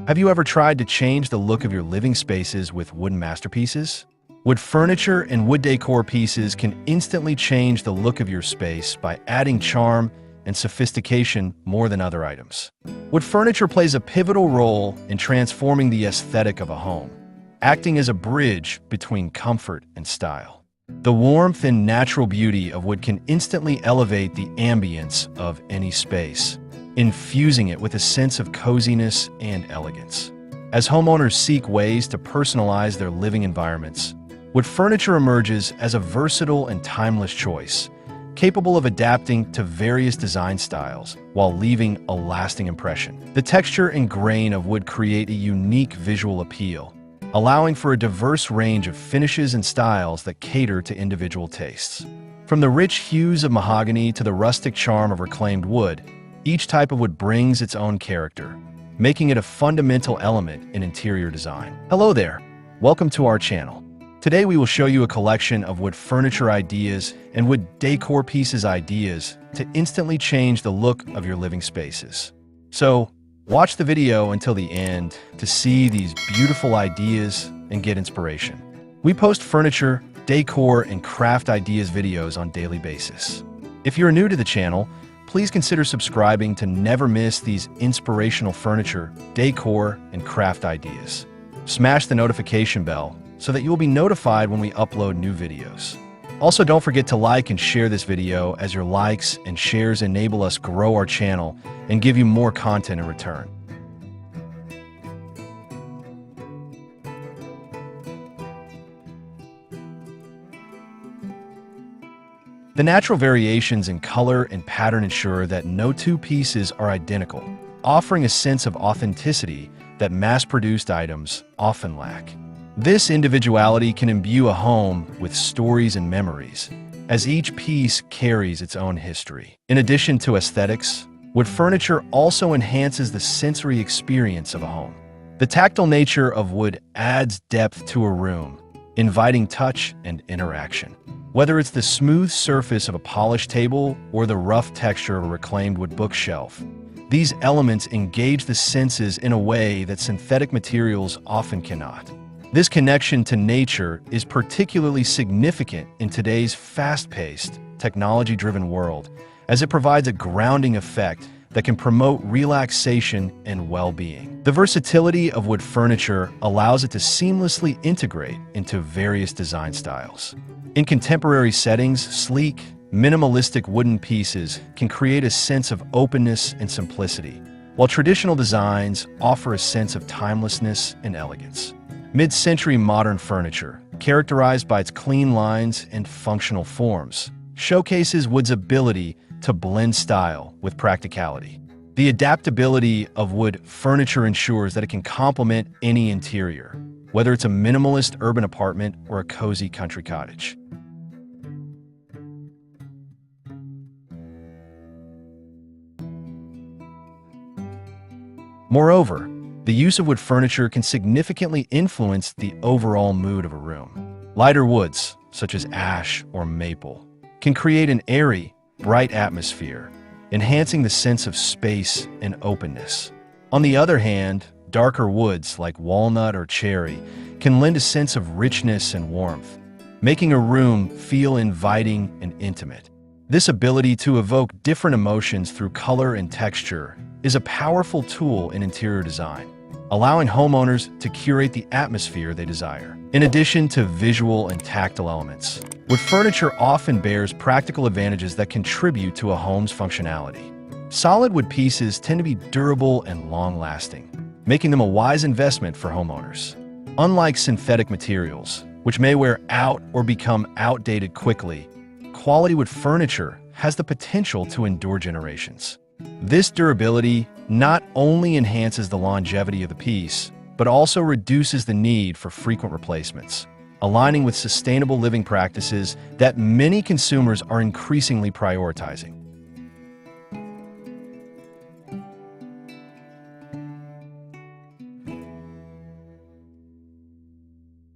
Have you ever tried to change the look of your living spaces with wooden masterpieces? Wood furniture and wood decor pieces can instantly change the look of your space by adding charm and sophistication more than other items. Wood furniture plays a pivotal role in transforming the aesthetic of a home, acting as a bridge between comfort and style. The warmth and natural beauty of wood can instantly elevate the ambience of any space, infusing it with a sense of coziness and elegance. As homeowners seek ways to personalize their living environments, wood furniture emerges as a versatile and timeless choice, capable of adapting to various design styles while leaving a lasting impression. The texture and grain of wood create a unique visual appeal, allowing for a diverse range of finishes and styles that cater to individual tastes. From the rich hues of mahogany to the rustic charm of reclaimed wood, each type of wood brings its own character, making it a fundamental element in interior design. Hello there, welcome to our channel. Today we will show you a collection of wood furniture ideas and wood decor pieces ideas to instantly change the look of your living spaces. So, watch the video until the end to see these beautiful ideas and get inspiration. We post furniture, decor, and craft ideas videos on a daily basis. If you're new to the channel, please consider subscribing to never miss these inspirational furniture, decor, and craft ideas. Smash the notification bell so that you will be notified when we upload new videos. Also, don't forget to like and share this video, as your likes and shares enable us grow our channel and give you more content in return. The natural variations in color and pattern ensure that no two pieces are identical, offering a sense of authenticity that mass-produced items often lack. This individuality can imbue a home with stories and memories, as each piece carries its own history. In addition to aesthetics, wood furniture also enhances the sensory experience of a home. The tactile nature of wood adds depth to a room, inviting touch and interaction. Whether it's the smooth surface of a polished table or the rough texture of a reclaimed wood bookshelf, these elements engage the senses in a way that synthetic materials often cannot. This connection to nature is particularly significant in today's fast-paced, technology-driven world, as it provides a grounding effect that can promote relaxation and well-being. The versatility of wood furniture allows it to seamlessly integrate into various design styles. In contemporary settings, sleek, minimalistic wooden pieces can create a sense of openness and simplicity, while traditional designs offer a sense of timelessness and elegance. Mid-century modern furniture, characterized by its clean lines and functional forms, showcases wood's ability to blend style with practicality. The adaptability of wood furniture ensures that it can complement any interior, whether it's a minimalist urban apartment or a cozy country cottage. Moreover, the use of wood furniture can significantly influence the overall mood of a room. Lighter woods, such as ash or maple, can create an airy, bright atmosphere, enhancing the sense of space and openness. On the other hand, darker woods like walnut or cherry can lend a sense of richness and warmth, making a room feel inviting and intimate. This ability to evoke different emotions through color and texture is a powerful tool in interior design, allowing homeowners to curate the atmosphere they desire. In addition to visual and tactile elements, wood furniture often bears practical advantages that contribute to a home's functionality. Solid wood pieces tend to be durable and long-lasting, making them a wise investment for homeowners. Unlike synthetic materials, which may wear out or become outdated quickly, quality wood furniture has the potential to endure generations. This durability not only enhances the longevity of the piece, but also reduces the need for frequent replacements, aligning with sustainable living practices that many consumers are increasingly prioritizing.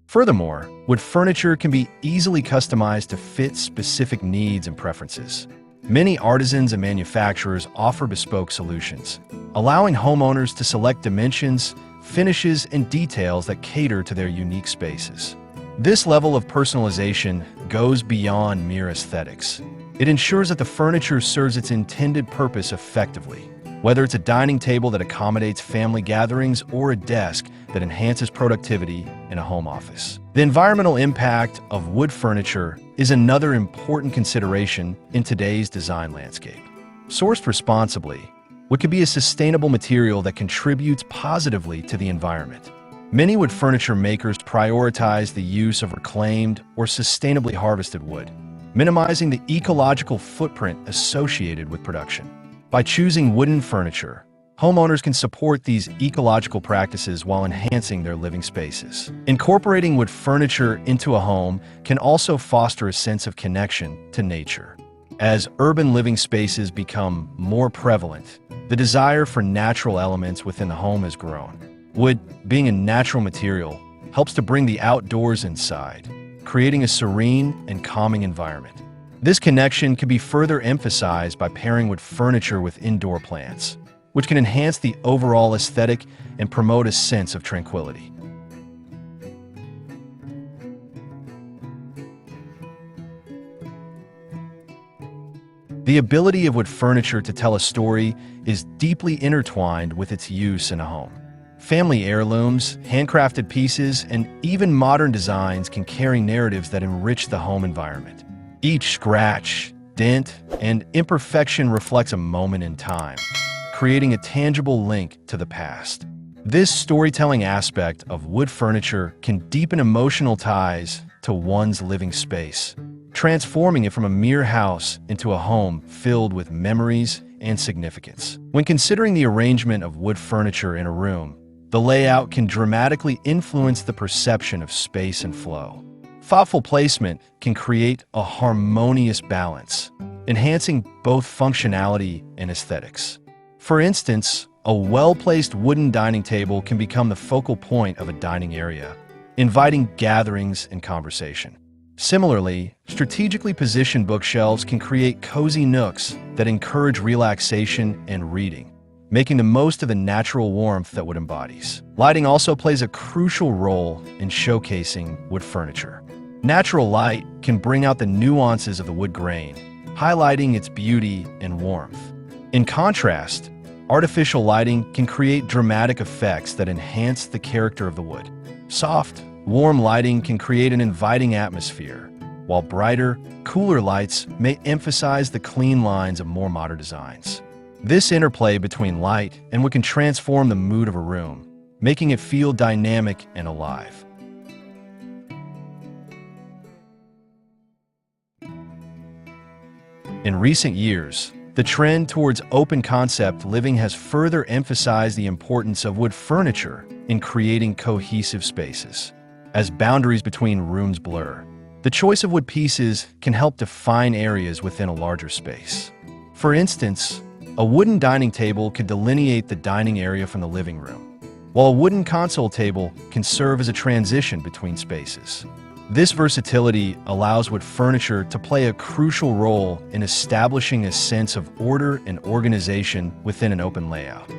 Furthermore, wood furniture can be easily customized to fit specific needs and preferences. Many artisans and manufacturers offer bespoke solutions, allowing homeowners to select dimensions, finishes, and details that cater to their unique spaces. This level of personalization goes beyond mere aesthetics. It ensures that the furniture serves its intended purpose effectively, whether it's a dining table that accommodates family gatherings or a desk that enhances productivity in a home office. The environmental impact of wood furniture is another important consideration in today's design landscape. Sourced responsibly, wood can be a sustainable material that contributes positively to the environment. Many wood furniture makers prioritize the use of reclaimed or sustainably harvested wood, minimizing the ecological footprint associated with production. By choosing wooden furniture, homeowners can support these ecological practices while enhancing their living spaces. Incorporating wood furniture into a home can also foster a sense of connection to nature. As urban living spaces become more prevalent, the desire for natural elements within the home has grown. Wood, being a natural material, helps to bring the outdoors inside, creating a serene and calming environment. This connection can be further emphasized by pairing wood furniture with indoor plants, which can enhance the overall aesthetic and promote a sense of tranquility. The ability of wood furniture to tell a story is deeply intertwined with its use in a home. Family heirlooms, handcrafted pieces, and even modern designs can carry narratives that enrich the home environment. Each scratch, dent, and imperfection reflects a moment in time, creating a tangible link to the past. This storytelling aspect of wood furniture can deepen emotional ties to one's living space, transforming it from a mere house into a home filled with memories and significance. When considering the arrangement of wood furniture in a room, the layout can dramatically influence the perception of space and flow. Thoughtful placement can create a harmonious balance, enhancing both functionality and aesthetics. For instance, a well-placed wooden dining table can become the focal point of a dining area, inviting gatherings and conversation. Similarly, strategically positioned bookshelves can create cozy nooks that encourage relaxation and reading, making the most of the natural warmth that wood embodies. Lighting also plays a crucial role in showcasing wood furniture. Natural light can bring out the nuances of the wood grain, highlighting its beauty and warmth. In contrast, artificial lighting can create dramatic effects that enhance the character of the wood. Soft, warm lighting can create an inviting atmosphere, while brighter, cooler lights may emphasize the clean lines of more modern designs. This interplay between light and wood can transform the mood of a room, making it feel dynamic and alive. In recent years, the trend towards open-concept living has further emphasized the importance of wood furniture in creating cohesive spaces. As boundaries between rooms blur, the choice of wood pieces can help define areas within a larger space. For instance, a wooden dining table could delineate the dining area from the living room, while a wooden console table can serve as a transition between spaces. This versatility allows wood furniture to play a crucial role in establishing a sense of order and organization within an open layout.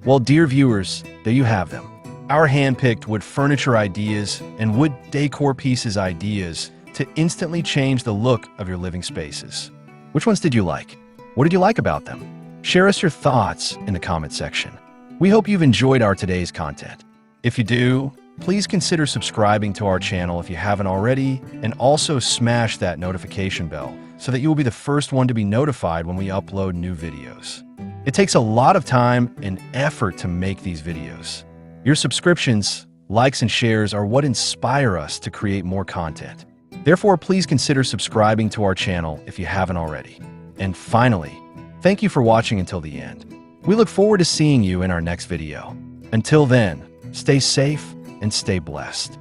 Well, dear viewers, there you have them. Our hand-picked wood furniture ideas and wood decor pieces ideas to instantly change the look of your living spaces. Which ones did you like? What did you like about them? Share us your thoughts in the comment section. We hope you've enjoyed our today's content. If you do, please consider subscribing to our channel if you haven't already, and also smash that notification bell so that you will be the first one to be notified when we upload new videos. It takes a lot of time and effort to make these videos. Your subscriptions, likes, and shares are what inspire us to create more content. Therefore, please consider subscribing to our channel if you haven't already. And finally, thank you for watching until the end. We look forward to seeing you in our next video. Until then, stay safe and stay blessed.